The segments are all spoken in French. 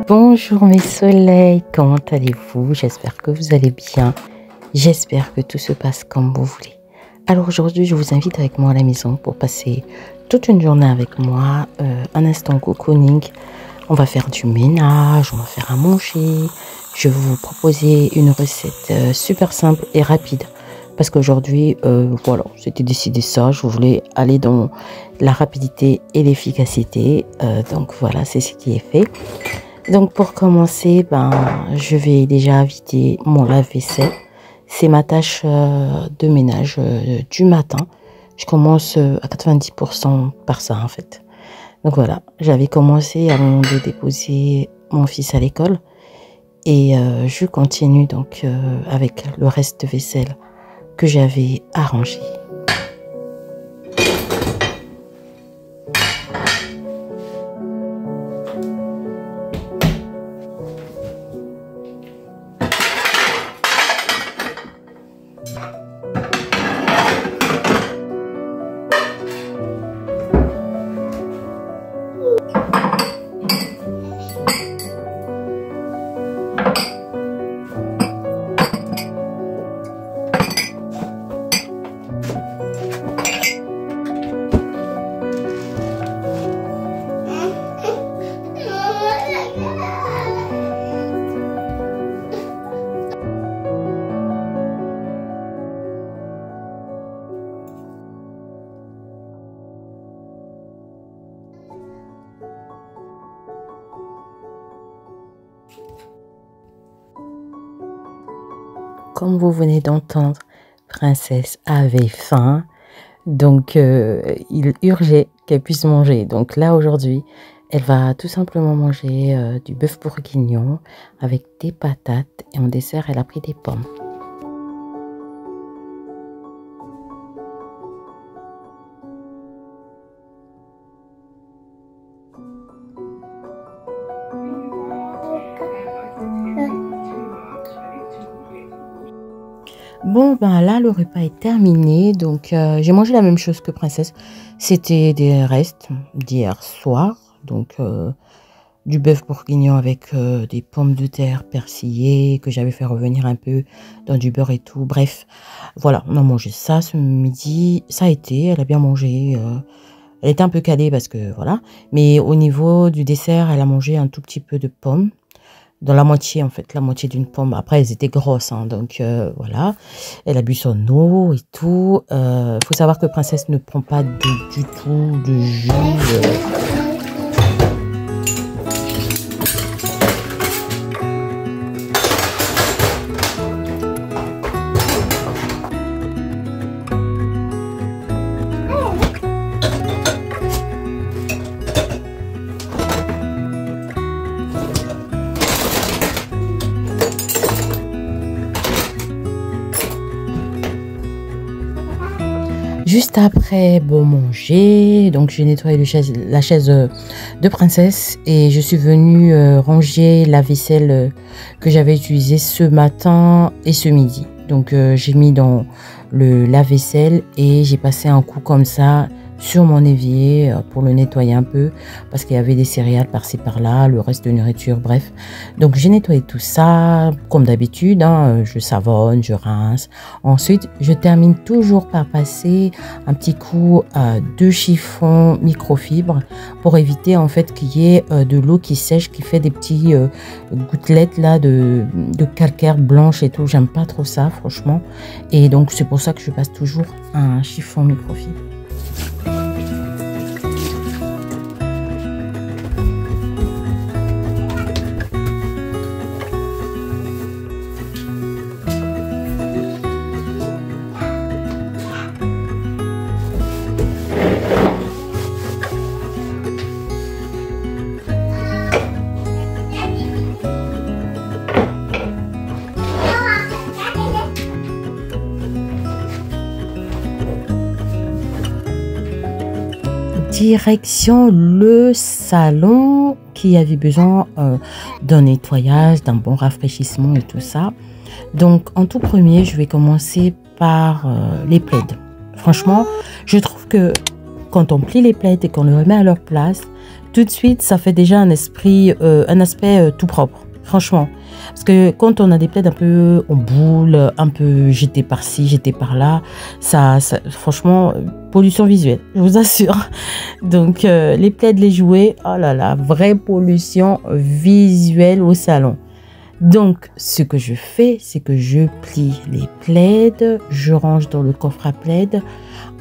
Bonjour mes soleils, comment allez-vous? J'espère que vous allez bien. J'espère que tout se passe comme vous voulez. Alors aujourd'hui, je vous invite avec moi à la maison pour passer toute une journée avec moi, un instant cocooning. On va faire du ménage, on va faire à manger. Je vais vous proposer une recette super simple et rapide. Parce qu'aujourd'hui, voilà, c'était décidé ça. Je voulais aller dans la rapidité et l'efficacité. Donc voilà, c'est ce qui est fait. Donc pour commencer, je vais déjà vider mon lave-vaisselle. C'est ma tâche de ménage du matin. Je commence à 90% par ça en fait. Donc voilà, j'avais commencé avant de déposer mon fils à l'école. Et je continue donc avec le reste de vaisselle que j'avais arrangé. Comme vous venez d'entendre, Princesse avait faim, donc il urgeait qu'elle puisse manger. Donc là aujourd'hui, elle va tout simplement manger du bœuf bourguignon avec des patates et en dessert, elle a pris des pommes. Bon, là, le repas est terminé. Donc, j'ai mangé la même chose que Princesse. C'était des restes d'hier soir. Donc, du bœuf bourguignon avec des pommes de terre persillées que j'avais fait revenir un peu dans du beurre et tout. Bref, voilà, on a mangé ça ce midi. Ça a été, elle a bien mangé. Elle était un peu calée parce que, voilà. Mais au niveau du dessert, elle a mangé un tout petit peu de pommes. Dans la moitié, en fait, la moitié d'une pomme. Après, elles étaient grosses, hein, donc voilà. Elle a bu son eau et tout. Faut savoir que Princesse ne prend pas du tout de jus. Juste après bon manger, donc j'ai nettoyé la chaise de Princesse et je suis venue ranger la vaisselle que j'avais utilisée ce matin et ce midi. Donc j'ai mis dans le lave-vaisselle et j'ai passé un coup comme ça sur mon évier pour le nettoyer un peu parce qu'il y avait des céréales par-ci par-là, le reste de nourriture, bref. Donc j'ai nettoyé tout ça comme d'habitude, hein, je savonne, je rince. Ensuite, je termine toujours par passer un petit coup de chiffon microfibre pour éviter en fait qu'il y ait de l'eau qui sèche, qui fait des petits gouttelettes là de calcaire blanche et tout. J'aime pas trop ça franchement. Et donc c'est pour ça que je passe toujours un chiffon microfibre. Direction le salon qui avait besoin d'un nettoyage, d'un bon rafraîchissement et tout ça. Donc, en tout premier, je vais commencer par les plaids. Franchement, je trouve que quand on plie les plaids et qu'on les remet à leur place, tout de suite, ça fait déjà un aspect tout propre. Franchement, parce que quand on a des plaids un peu en boule, un peu jetés par-ci, jetés par-là, franchement, pollution visuelle, je vous assure. Donc, les plaids, les jouets, oh là là, vraie pollution visuelle au salon. Donc, ce que je fais, c'est que je plie les plaids, je range dans le coffre à plaids.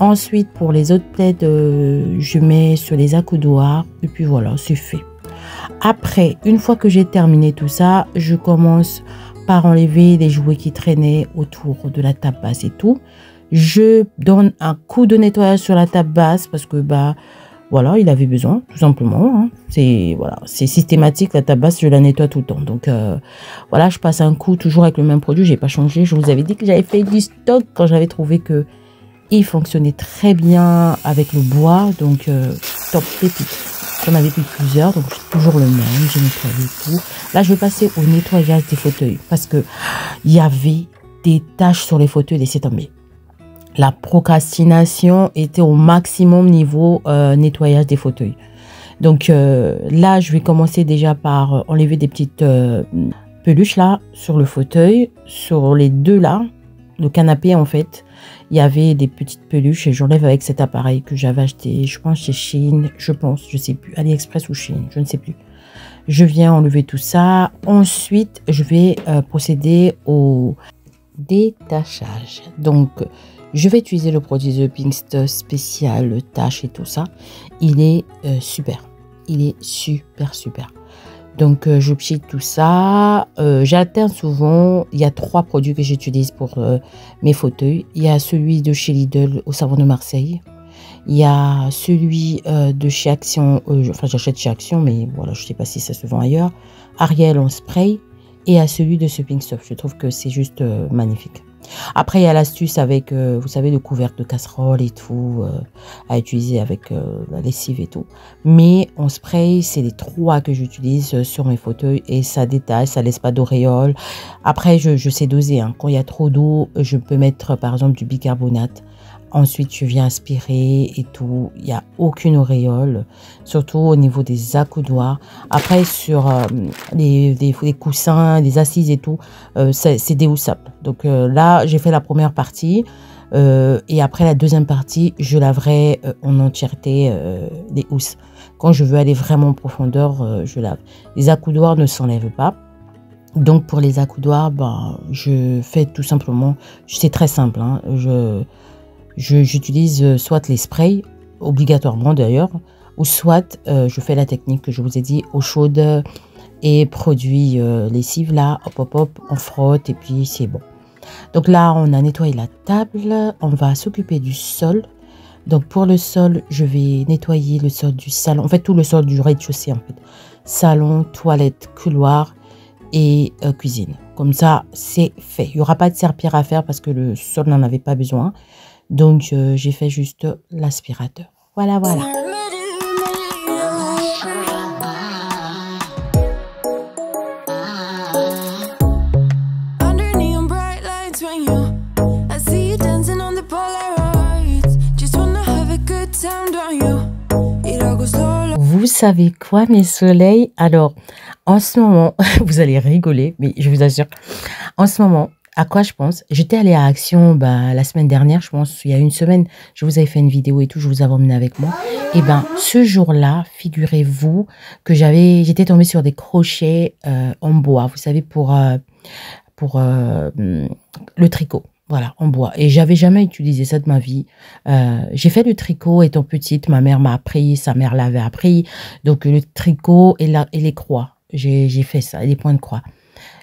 Ensuite, pour les autres plaids, je mets sur les accoudoirs et puis voilà, c'est fait. Après, une fois que j'ai terminé tout ça, je commence par enlever les jouets qui traînaient autour de la table basse et tout. Je donne un coup de nettoyage sur la table basse parce que voilà, il avait besoin, tout simplement. Hein. C'est systématique, la table basse, je la nettoie tout le temps. Donc voilà, je passe un coup toujours avec le même produit, j'ai pas changé. Je vous avais dit que j'avais fait du stock quand j'avais trouvé que il fonctionnait très bien avec le bois, donc top pépite. J'en avais pris plusieurs, donc toujours le même, j'ai nettoyé tout. Là, je vais passer au nettoyage des fauteuils parce que il y avait des taches sur les fauteuils, laissez tomber. La procrastination était au maximum niveau nettoyage des fauteuils. Donc là, je vais commencer déjà par enlever des petites peluches là sur le fauteuil, sur les deux là, le canapé en fait. Il y avait des petites peluches et j'enlève avec cet appareil que j'avais acheté, je pense chez Shein, je sais plus, AliExpress ou Shein, je ne sais plus. Je viens enlever tout ça. Ensuite, je vais procéder au détachage. Donc, je vais utiliser le produit The Pinkster spécial tâche et tout ça. Il est super. Il est super, super. Donc, je pchite tout ça. J'alterne souvent. Il y a 3 produits que j'utilise pour mes fauteuils. Il y a celui de chez Lidl au savon de Marseille. Il y a celui de chez Action. Enfin, j'achète chez Action, mais voilà, je ne sais pas si ça se vend ailleurs. Ariel en spray. Et à celui de ce Pink Stuff. Je trouve que c'est juste magnifique. Après, il y a l'astuce avec, vous savez, le couvercle de casserole et tout, à utiliser avec la lessive et tout. Mais en spray, c'est les 3 que j'utilise sur mes fauteuils et ça détache, ça laisse pas d'auréole. Après, je sais doser. Hein. Quand il y a trop d'eau, je peux mettre par exemple du bicarbonate. Ensuite, je viens aspirer et tout. Il n'y a aucune auréole, surtout au niveau des accoudoirs. Après, sur les coussins, les assises et tout, c'est déhoussable. Donc là, j'ai fait la première partie. Et après la deuxième partie, je laverai en entièreté les housses. Quand je veux aller vraiment en profondeur, je lave. Les accoudoirs ne s'enlèvent pas. Donc pour les accoudoirs, je fais tout simplement, c'est très simple, hein, j'utilise soit les sprays, obligatoirement d'ailleurs, ou soit je fais la technique que je vous ai dit, eau chaude et produit lessive là, hop hop hop, on frotte et puis c'est bon. Donc là, on a nettoyé la table, on va s'occuper du sol. Donc pour le sol, je vais nettoyer le sol du salon, en fait tout le sol du rez-de-chaussée en fait. Salon, toilette, couloir et cuisine. Comme ça, c'est fait. Il n'y aura pas de serpillère à faire parce que le sol n'en avait pas besoin. Donc, j'ai fait juste l'aspirateur. Voilà, voilà. Vous savez quoi, mes soleils? Alors, en ce moment, vous allez rigoler, mais je vous assure, en ce moment, à quoi je pense? J'étais allée à Action la semaine dernière, je pense, il y a une semaine, je vous avais fait une vidéo et tout, je vous avais emmené avec moi. Et ce jour-là, figurez-vous que j'étais tombée sur des crochets en bois, vous savez, pour le tricot. Voilà, en bois. Et j'avais jamais utilisé ça de ma vie. J'ai fait du tricot étant petite. Ma mère m'a appris, sa mère l'avait appris. Donc, le tricot et les croix. J'ai fait ça, et les points de croix.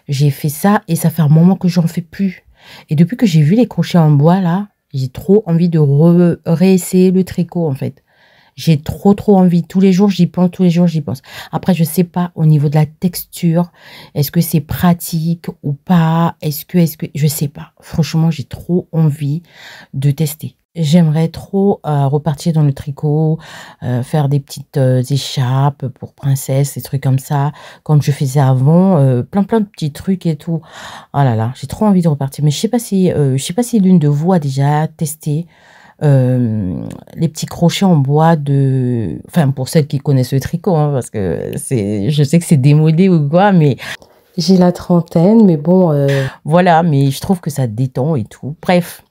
J'ai fait ça et ça fait un moment que j'en fais plus. Et depuis que j'ai vu les crochets en bois, là, j'ai trop envie de réessayer le tricot, en fait. J'ai trop envie. Tous les jours, j'y pense, tous les jours, j'y pense. Après, je sais pas, au niveau de la texture, est-ce que c'est pratique ou pas? Est-ce que, je sais pas. Franchement, j'ai trop envie de tester. j'aimerais trop repartir dans le tricot, faire des petites écharpes pour princesse, des trucs comme ça, comme je faisais avant, plein de petits trucs et tout. Oh là là, j'ai trop envie de repartir. Mais je sais pas si l'une de vous a déjà testé les petits crochets en bois de... Enfin, pour celles qui connaissent le tricot, hein, parce que je sais que c'est démodé ou quoi, mais j'ai la trentaine, mais bon, voilà, mais je trouve que ça détend et tout. Bref,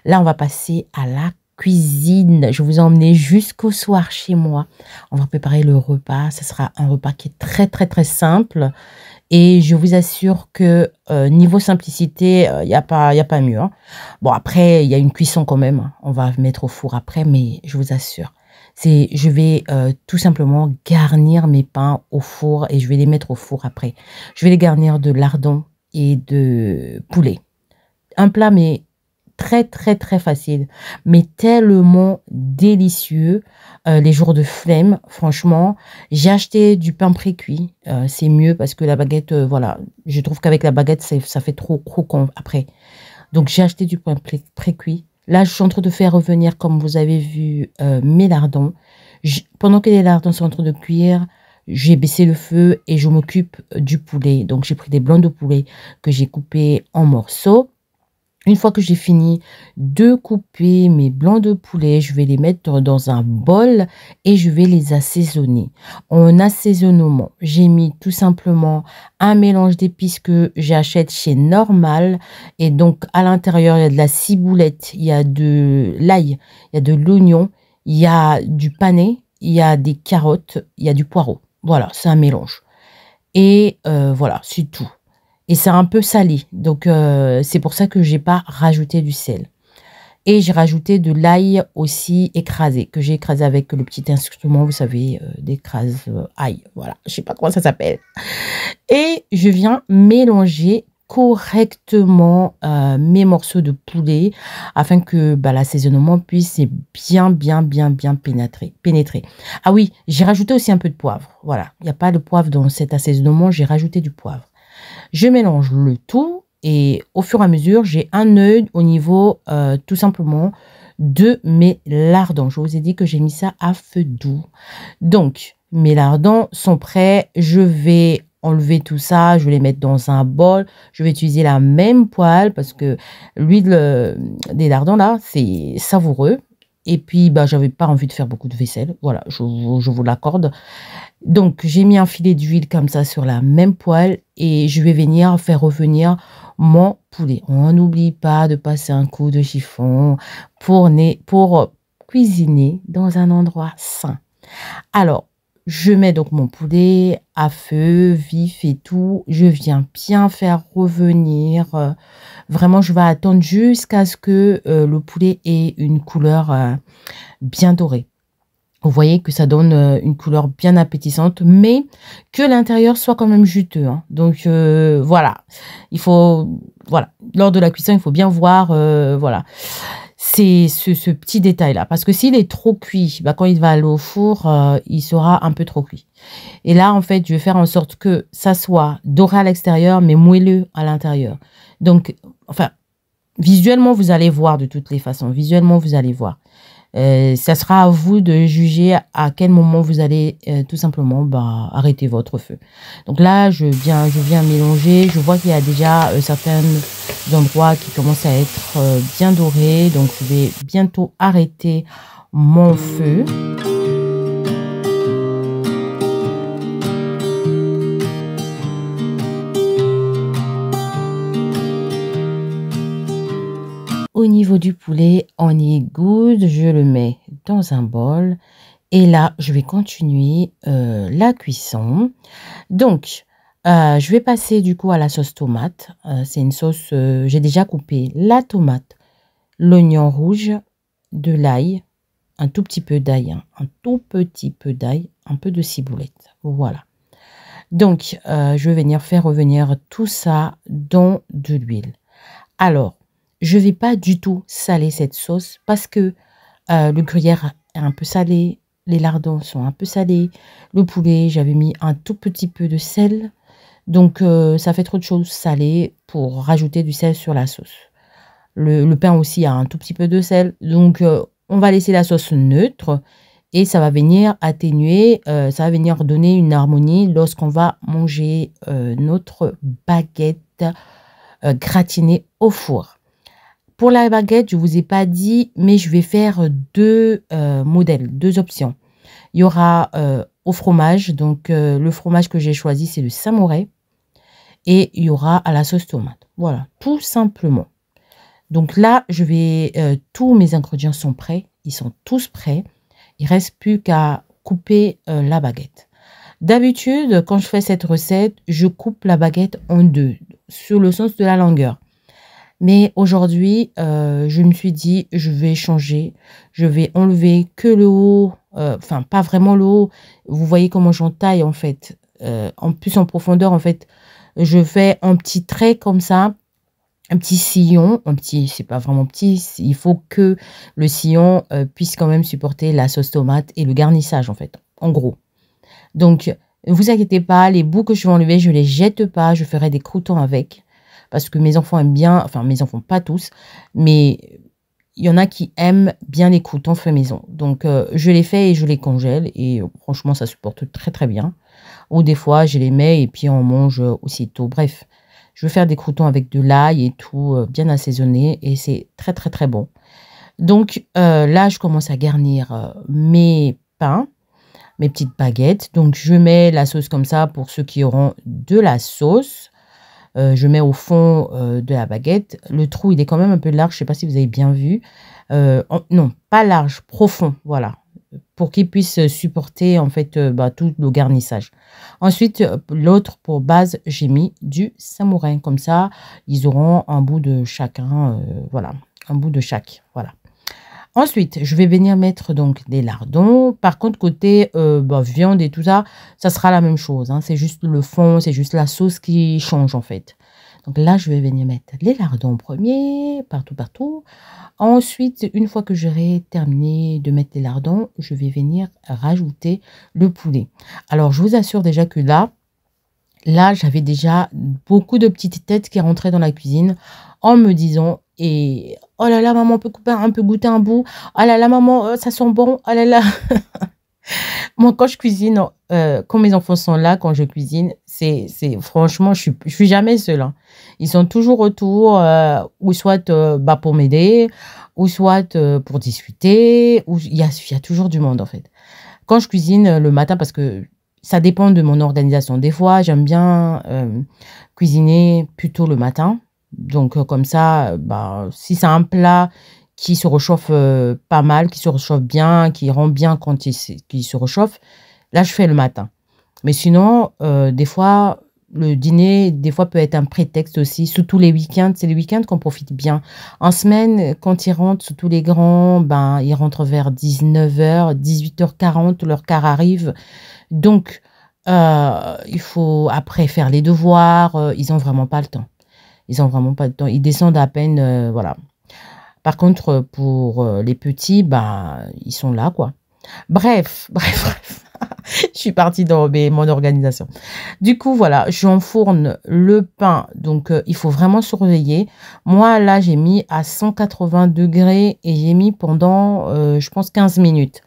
là, on va passer à la cuisine. Je vous ai emmené jusqu'au soir chez moi. On va préparer le repas. Ce sera un repas qui est très simple. Et je vous assure que niveau simplicité, y a pas mieux. Hein. Bon, après, il y a une cuisson quand même. Hein. On va mettre au four après, mais je vous assure. Je vais tout simplement garnir mes pains au four et je vais les mettre au four après. Je vais les garnir de lardons et de poulet. Un plat, mais très facile, mais tellement délicieux. Les jours de flemme, franchement, j'ai acheté du pain pré-cuit. C'est mieux parce que la baguette, voilà, je trouve qu'avec la baguette, ça fait trop croquant après. Donc, j'ai acheté du pain pré-cuit. Là, je suis en train de faire revenir, comme vous avez vu, mes lardons. Pendant que les lardons sont en train de cuire, j'ai baissé le feu et je m'occupe du poulet. Donc, j'ai pris des blancs de poulet que j'ai coupés en morceaux. Une fois que j'ai fini de couper mes blancs de poulet, je vais les mettre dans un bol et je vais les assaisonner. En assaisonnement, j'ai mis tout simplement un mélange d'épices que j'achète chez Normal. Et donc, à l'intérieur, il y a de la ciboulette, il y a de l'ail, il y a de l'oignon, il y a du panais, il y a des carottes, il y a du poireau. Voilà, c'est un mélange. Et voilà, c'est tout. Et c'est un peu salé, donc c'est pour ça que j'ai pas rajouté du sel. Et j'ai rajouté de l'ail aussi écrasé, que j'ai écrasé avec le petit instrument, vous savez, d'écrase ail. Voilà, je sais pas comment ça s'appelle. Et je viens mélanger correctement mes morceaux de poulet afin que l'assaisonnement puisse bien pénétrer. Ah oui, j'ai rajouté aussi un peu de poivre. Voilà, il n'y a pas de poivre dans cet assaisonnement, j'ai rajouté du poivre. Je mélange le tout et au fur et à mesure, j'ai un œil au niveau tout simplement de mes lardons. Je vous ai dit que j'ai mis ça à feu doux. Donc, mes lardons sont prêts. Je vais enlever tout ça. Je vais les mettre dans un bol. Je vais utiliser la même poêle parce que l'huile des lardons, là, c'est savoureux. Et puis, j'avais pas envie de faire beaucoup de vaisselle. Voilà, je vous l'accorde. Donc, j'ai mis un filet d'huile comme ça sur la même poêle et je vais venir faire revenir mon poulet. On n'oublie pas de passer un coup de chiffon pour cuisiner dans un endroit sain. Alors, je mets donc mon poulet à feu vif et tout. Je viens bien faire revenir. Vraiment, je vais attendre jusqu'à ce que le poulet ait une couleur bien dorée. Vous voyez que ça donne une couleur bien appétissante, mais que l'intérieur soit quand même juteux. Hein. Donc, voilà. Il faut, voilà. Lors de la cuisson, il faut bien voir, voilà. C'est ce petit détail-là. Parce que s'il est trop cuit, quand il va aller au four, il sera un peu trop cuit. Et là, en fait, je vais faire en sorte que ça soit doré à l'extérieur, mais moelleux à l'intérieur. Donc, enfin, visuellement, vous allez voir de toutes les façons. Visuellement, vous allez voir. Ça sera à vous de juger à quel moment vous allez tout simplement arrêter votre feu. Donc là, je viens mélanger. Je vois qu'il y a déjà certains endroits qui commencent à être bien dorés. Donc, je vais bientôt arrêter mon feu. Au niveau du poulet, on y est good. Je le mets dans un bol. Et là, je vais continuer la cuisson. Donc, je vais passer du coup à la sauce tomate. C'est une sauce, j'ai déjà coupé la tomate, l'oignon rouge, de l'ail, un tout petit peu d'ail, hein, un tout petit peu d'ail, un peu de ciboulette. Voilà. Donc, je vais venir faire revenir tout ça dans de l'huile. Alors, je ne vais pas du tout saler cette sauce parce que le gruyère est un peu salé, les lardons sont un peu salés, le poulet, j'avais mis un tout petit peu de sel. Donc, ça fait trop de choses salées pour rajouter du sel sur la sauce. Le pain aussi a un tout petit peu de sel. Donc, on va laisser la sauce neutre et ça va venir atténuer, ça va venir donner une harmonie lorsqu'on va manger notre baguette gratinée au four. Pour la baguette, je ne vous ai pas dit, mais je vais faire deux modèles, deux options. Il y aura au fromage, donc le fromage que j'ai choisi, c'est le Samouraï. Et il y aura à la sauce tomate. Voilà, tout simplement. Donc là, tous mes ingrédients sont prêts. Ils sont tous prêts. Il ne reste plus qu'à couper la baguette. D'habitude, quand je fais cette recette, je coupe la baguette en deux, sur le sens de la longueur. Mais aujourd'hui, je me suis dit, je vais changer. Je vais enlever que le haut, enfin pas vraiment le haut. Vous voyez comment j'en taille en fait. En plus en profondeur, en fait, je fais un petit trait comme ça. Un petit sillon, c'est pas vraiment petit, il faut que le sillon puisse quand même supporter la sauce tomate et le garnissage en fait, en gros. Donc, ne vous inquiétez pas, les bouts que je vais enlever, je les jette pas, je ferai des croûtons avec, parce que mes enfants aiment bien, enfin mes enfants pas tous, mais il y en a qui aiment bien les croûtons faits maison. Donc, je les fais et je les congèle et franchement, ça supporte très très bien. Ou des fois, je les mets et puis on mange aussitôt, bref. Je vais faire des croûtons avec de l'ail et tout, bien assaisonné. Et c'est très, très, très bon. Donc, là, je commence à garnir mes pains, mes petites baguettes. Donc, je mets la sauce comme ça pour ceux qui auront de la sauce. Je mets au fond de la baguette. Le trou, il est quand même un peu large. Je ne sais pas si vous avez bien vu. Non, pas large, profond, voilà. Pour qu'il puisse supporter en fait tout le garnissage. Ensuite, l'autre pour base, j'ai mis du Samouraï. Comme ça, ils auront un bout de chacun. Voilà, un bout de chaque. Voilà. Ensuite, je vais venir mettre donc des lardons. Par contre, côté viande et tout ça, ça sera la même chose. Hein. C'est juste le fond, c'est juste la sauce qui change en fait. Donc là, je vais venir mettre les lardons en premier, partout, partout. Ensuite, une fois que j'aurai terminé de mettre les lardons, je vais venir rajouter le poulet. Alors, je vous assure déjà que là, j'avais déjà beaucoup de petites têtes qui rentraient dans la cuisine en me disant et oh là là, maman, on peut goûter un bout. Oh là là, maman, ça sent bon. Oh là là. Moi, quand je cuisine, quand mes enfants sont là, quand je cuisine, c'est franchement, je suis jamais seule. Hein. Ils sont toujours autour, ou soit pour m'aider, ou soit pour discuter. Ou il y a toujours du monde en fait. Quand je cuisine le matin, parce que ça dépend de mon organisation. Des fois, j'aime bien cuisiner plutôt le matin. Donc comme ça, si c'est un plat qui se réchauffe pas mal, qui se réchauffe bien, qui rend bien quand il se réchauffe, là, je fais le matin. Mais sinon, des fois, le dîner, des fois, peut être un prétexte aussi, surtout les week-ends. C'est les week-ends qu'on profite bien. En semaine, quand ils rentrent, surtout les grands, ils rentrent vers 19h, 18h40, leur quart arrive. Donc, il faut après faire les devoirs. Ils n'ont vraiment pas le temps. Ils n'ont vraiment pas le temps. Ils descendent à peine, voilà. Par contre, pour les petits, ils sont là, quoi. Bref. Je suis partie dans mon organisation. Du coup, voilà, j'enfourne le pain. Donc, il faut vraiment surveiller. Moi, là, j'ai mis à 180 degrés et j'ai mis pendant, je pense, 15 minutes.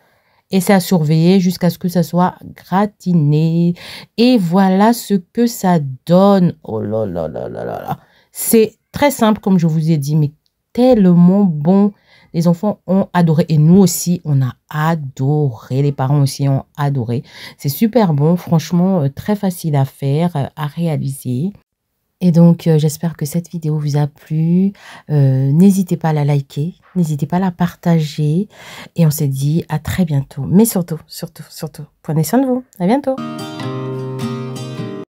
Et c'est à surveiller jusqu'à ce que ça soit gratiné. Et voilà ce que ça donne. Oh là là là là là là. C'est très simple, comme je vous ai dit, mais tellement bon. Les enfants ont adoré et nous aussi, on a adoré. Les parents aussi ont adoré. C'est super bon, franchement, très facile à faire, à réaliser. Et donc, j'espère que cette vidéo vous a plu. N'hésitez pas à la liker, n'hésitez pas à la partager. Et on se dit à très bientôt. Mais surtout, prenez soin de vous. À bientôt.